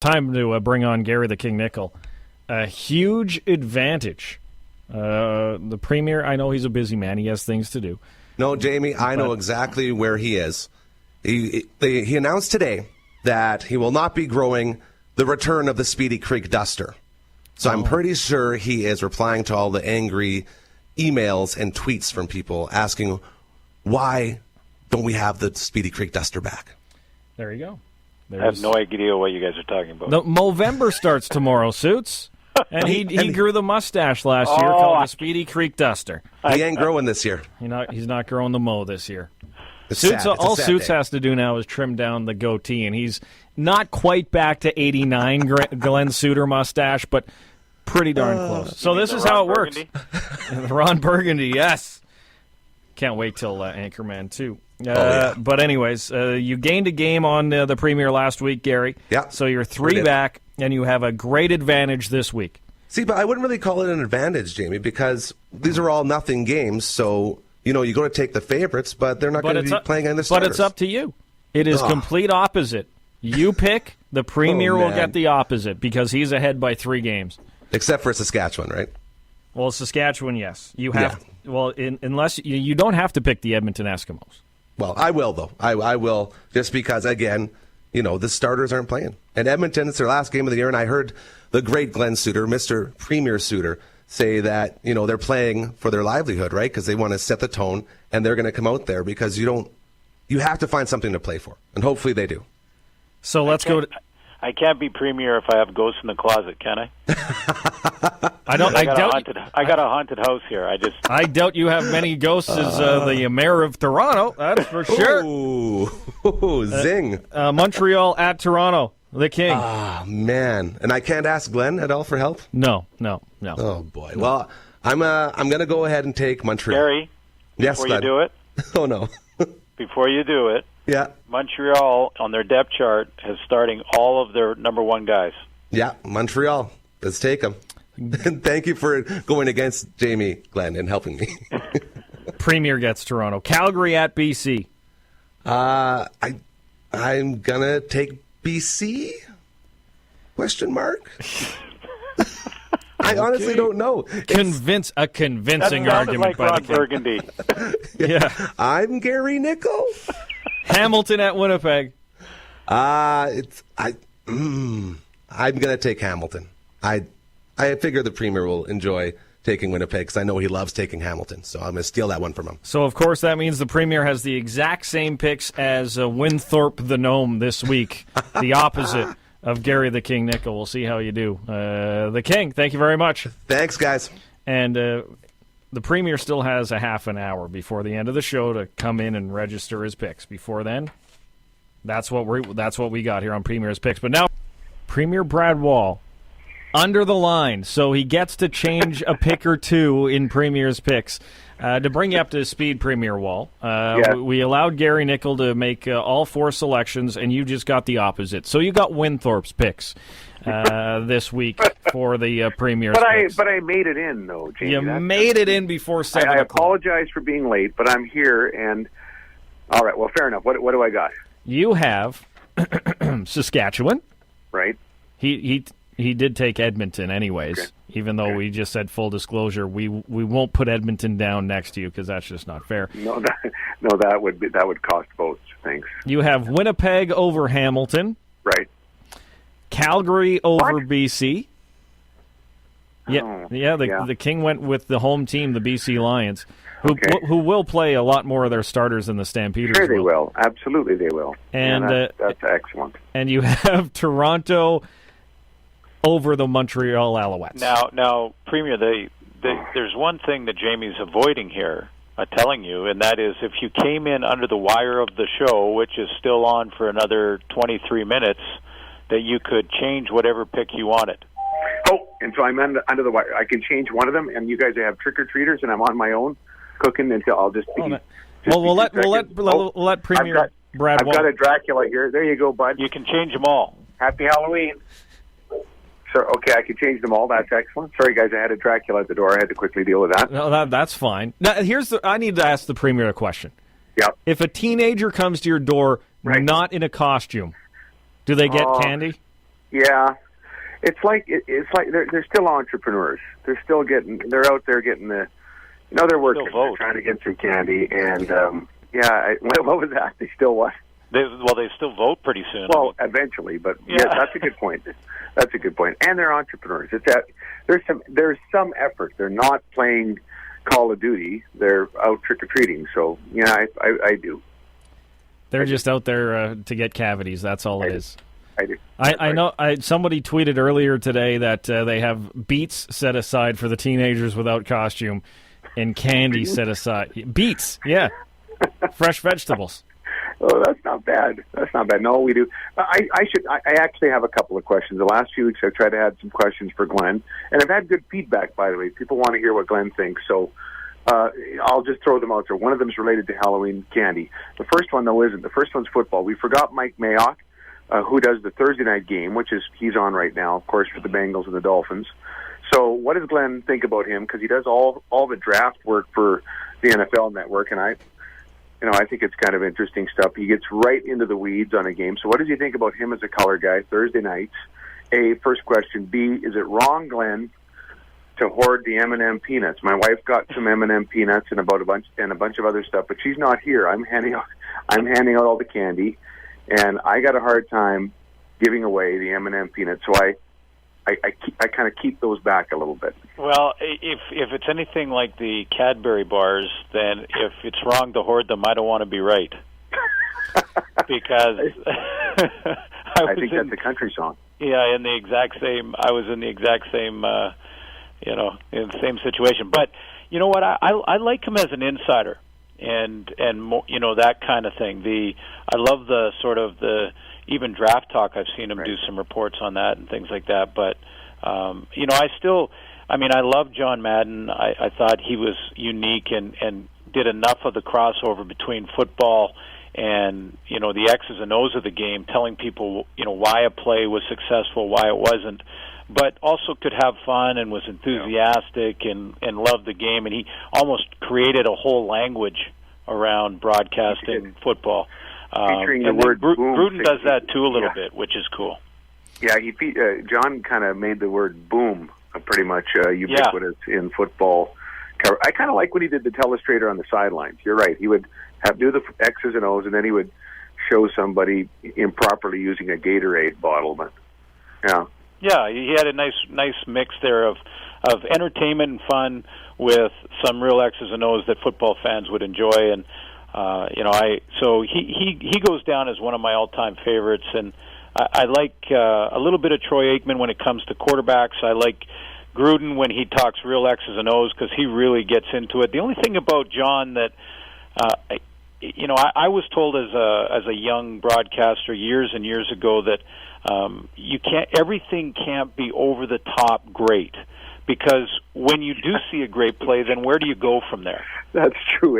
Time to bring on Gary the King Nickel. A huge advantage. The Premier, I know he's a busy man. He has things to do. No, Jamie, I know exactly where he is. He announced today that he will not be growing the return of the Speedy Creek Duster. So I'm pretty sure he is replying to all the angry emails and tweets from people asking, why don't we have the Speedy Creek Duster back? There you go. I have no idea what you guys are talking about. The Movember starts tomorrow, Suits. And he grew the mustache last year called the Speedy Creek Duster. He ain't growing this year. He's not growing the mo this year. Suits, all Suits has to do now is trim down the goatee, and he's not quite back to 89 Glenn Suitor mustache, but pretty darn close. So this is how it works. Ron Burgundy, yes. Can't wait till Anchorman 2. But anyways, you gained a game on the Premier last week, Gary. Yeah. So you're 3 back, and you have a great advantage this week. See, but I wouldn't really call it an advantage, Jamie, because these are all nothing games. So, you go to take the favorites, but they're not going to be playing in the starters. But it's up to you. It is complete opposite. You pick, the Premier will get the opposite because he's ahead by 3 games. Except for Saskatchewan, right? Well, Saskatchewan, yes. You have unless you don't have to pick the Edmonton Eskimos. Well, I will, though. I will, just because, again, the starters aren't playing. And Edmonton, it's their last game of the year, and I heard the great Glenn Suitor, Mr. Premier Suitor, say that, they're playing for their livelihood, right? Because they want to set the tone, and they're going to come out there because you have to find something to play for, and hopefully they do. So let's go to... I can't be Premier if I have ghosts in the closet, can I? I got a haunted house here. I doubt you have many ghosts as the mayor of Toronto. That's for sure. Ooh, zing! Montreal at Toronto, the King. Ah, man, and I can't ask Glenn at all for help. No. Oh boy. Well, I'm going to go ahead and take Montreal. Gary, before you do it. Oh no. Before you do it. Yeah. Montreal, on their depth chart, is starting all of their number 1 guys. Yeah, Montreal. Let's take them. Thank you for going against Jamie, Glenn, and helping me. Premier gets Toronto. Calgary at BC. I'm going to take BC? Question mark? I honestly don't know. A convincing argument like by Ron the King. Burgundy. Yeah. I'm Gary Nickel. Hamilton at Winnipeg. I'm going to take Hamilton. I figure the Premier will enjoy taking Winnipeg because I know he loves taking Hamilton. So I'm going to steal that one from him. So, of course, that means the Premier has the exact same picks as Winthrop the Gnome this week. The opposite of Gary the King Nickel. We'll see how you do. The King, thank you very much. Thanks, guys. And the Premier still has a half an hour before the end of the show to come in and register his picks. Before then, that's what we got here on Premier's Picks. But now, Premier Brad Wall under the line, so he gets to change a pick or two in Premier's Picks. To bring you up to speed, Premier Wall, we allowed Gary Nickel to make all 4 selections, and you just got the opposite. So you got Winthorpe's picks this week for the Premier's Picks. But I made it in, though, Jamie. You made it in before 7 I o'clock. apologize for being late, but I'm here, and all right, well, fair enough. What do I got? You have Saskatchewan. Right. He did take Edmonton anyways. Okay. Even though we just said full disclosure, we won't put Edmonton down next to you because that's just not fair. No, that would cost votes. Thanks. You have Winnipeg over Hamilton. Right. Calgary over BC. Yeah, The King went with the home team, the BC Lions, who will play a lot more of their starters than the Stampeders. Sure, they will. Absolutely, they will. And that's excellent. And you have Toronto over the Montreal Alouettes. Now, Premier, there's one thing that Jamie's avoiding here, telling you, and that is if you came in under the wire of the show, which is still on for another 23 minutes, that you could change whatever pick you wanted. Oh, and so I'm under the wire. I can change one of them, and you guys have trick-or-treaters, and I'm on my own cooking until I'll just be... We'll let Premier Brad I've got a Dracula here. There you go, bud. You can change them all. Happy Halloween. So, okay, I can change them all. That's excellent. Sorry, guys, I had a Dracula at the door. I had to quickly deal with that. No, that's fine. Now, I need to ask the Premier a question. Yeah. If a teenager comes to your door not in a costume, do they get candy? Yeah, it's like they're still entrepreneurs. They're out there getting they're working. They're trying to get some candy, and what was that? They still what? They still vote pretty soon. Well, eventually, but yeah, that's a good point. That's a good point. And they're entrepreneurs. There's some effort. They're not playing Call of Duty. They're out trick or treating. So yeah, I do. They're just out there to get cavities. That's all it is. I do. I know. Somebody tweeted earlier today that they have beets set aside for the teenagers without costume, and candy set aside. Beets, yeah, fresh vegetables. Oh, that's not bad. That's not bad. No, we do. I actually have a couple of questions. The last few weeks I've tried to add some questions for Glenn, and I've had good feedback, by the way. People want to hear what Glenn thinks, so I'll just throw them out there. One of them is related to Halloween candy. The first one, though, isn't. The first one's football. We forgot Mike Mayock, who does the Thursday night game, which is he's on right now, of course, for the Bengals and the Dolphins. So what does Glenn think about him? Because he does all the draft work for the NFL Network, and I think it's kind of interesting stuff. He gets right into the weeds on a game. So what does he think about him as a color guy Thursday nights? A, first question. B, is it wrong, Glenn, to hoard the M&M peanuts? My wife got some M&M peanuts and a bunch of other stuff, but she's not here. I'm handing out all the candy, and I got a hard time giving away the M&M peanuts. So I kind of keep those back a little bit. Well, if it's anything like the Cadbury bars, then if it's wrong to hoard them, I don't want to be right. Because I think that's a country song. Yeah, I was in the exact same, in the same situation. But you know what? I like him as an insider, and that kind of thing. I love the sort of the. Even Draft Talk, I've seen him do some reports on that and things like that. But, I love John Madden. I thought he was unique and did enough of the crossover between football and, the X's and O's of the game, telling people, why a play was successful, why it wasn't, but also could have fun and was enthusiastic and loved the game. And he almost created a whole language around broadcasting football. Featuring the word boom. Gruden does that too a little bit, which is cool. Yeah, John kind of made the word boom pretty much ubiquitous in football. I kind of like when he did the telestrator on the sidelines. You're right. He would do the X's and O's, and then he would show somebody improperly using a Gatorade bottle. But yeah, he had a nice mix there of entertainment and fun with some real X's and O's that football fans would enjoy. And so he goes down as one of my all-time favorites, and I like a little bit of Troy Aikman when it comes to quarterbacks. I like Gruden when he talks real X's and O's because he really gets into it. The only thing about John that I was told as a young broadcaster years and years ago that everything can't be over the top great. Because when you do see a great play, then where do you go from there? That's true.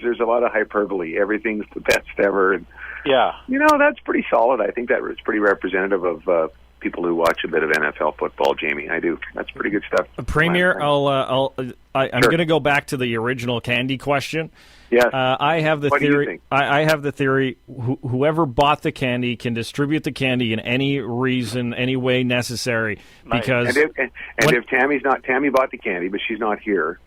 There's a lot of hyperbole. Everything's the best ever. And, that's pretty solid. I think that was pretty representative of people who watch a bit of NFL football, Jamie. I do. That's pretty good stuff. Premier, I'm going to go back to the original candy question. Yes. I have the theory. Do you think? I have the theory. Whoever bought the candy can distribute the candy in any way necessary. Because if Tammy bought the candy, but she's not here,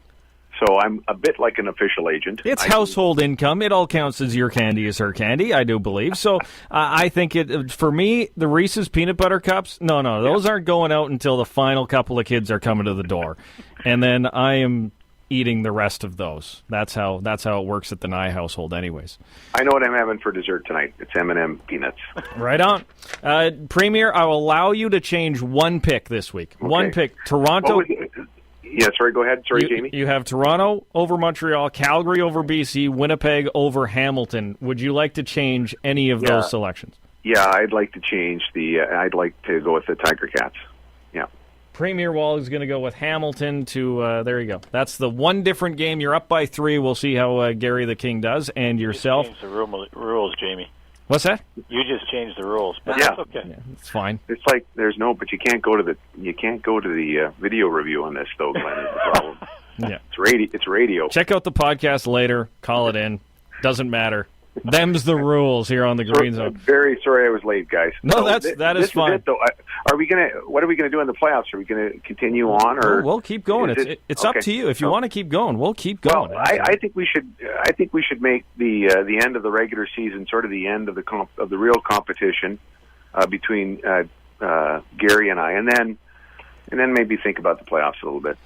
so I'm a bit like an official agent. It's household income. It all counts as your candy is her candy. I do believe so. I think for me, the Reese's peanut butter cups. No, those aren't going out until the final couple of kids are coming to the door, and then I am eating the rest of those. That's how it works at the Nye household anyways. I know what I'm having for dessert tonight. It's M&M peanuts. Right on. Premier, I will allow you to change one pick this week. Okay. One pick. Toronto. Yeah, sorry, go ahead. Sorry, Jamie. You have Toronto over Montreal, Calgary over BC, Winnipeg over Hamilton. Would you like to change any of those selections? Yeah, I'd like to change I'd like to go with the Tiger Cats. Yeah. Premier Wall is going to go with Hamilton to, there you go. That's the one different game. You're up by 3. We'll see how Gary the King does. And yourself. You just changed the rules, Jamie. What's that? You just changed the rules, but that's okay. Yeah, it's fine. It's like but you can't go to the video review on this though, Glenn, is the problem. Yeah. It's radio. Check out the podcast later. Call it in. Doesn't matter. Them's the rules here on the Green Zone. Very sorry I was late, guys. No, So that is fine. Is it, though. What are we gonna do in the playoffs? Are we gonna continue on, or we'll keep going? It's up to you. If you want to keep going, we'll keep going. Well, I think we should. I think we should make the end of the regular season sort of the end of the real competition between Gary and I, and then maybe think about the playoffs a little bit.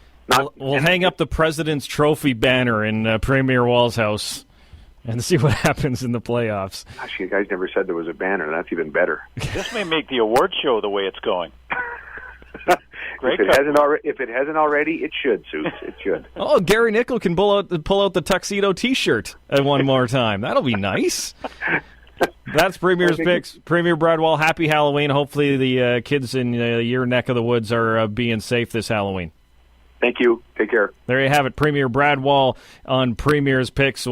We'll hang up the President's Trophy banner in Premier Wall's house and see what happens in the playoffs. Gosh, you guys never said there was a banner. That's even better. This may make the award show the way it's going. If it hasn't already, it should, Suits. It should. Oh, Gary Nickel can pull out the tuxedo T-shirt one more time. That'll be nice. That's Premier's Picks. Premier Brad Wall, happy Halloween. Hopefully the kids in your neck of the woods are being safe this Halloween. Thank you. Take care. There you have it. Premier Brad Wall on Premier's Picks.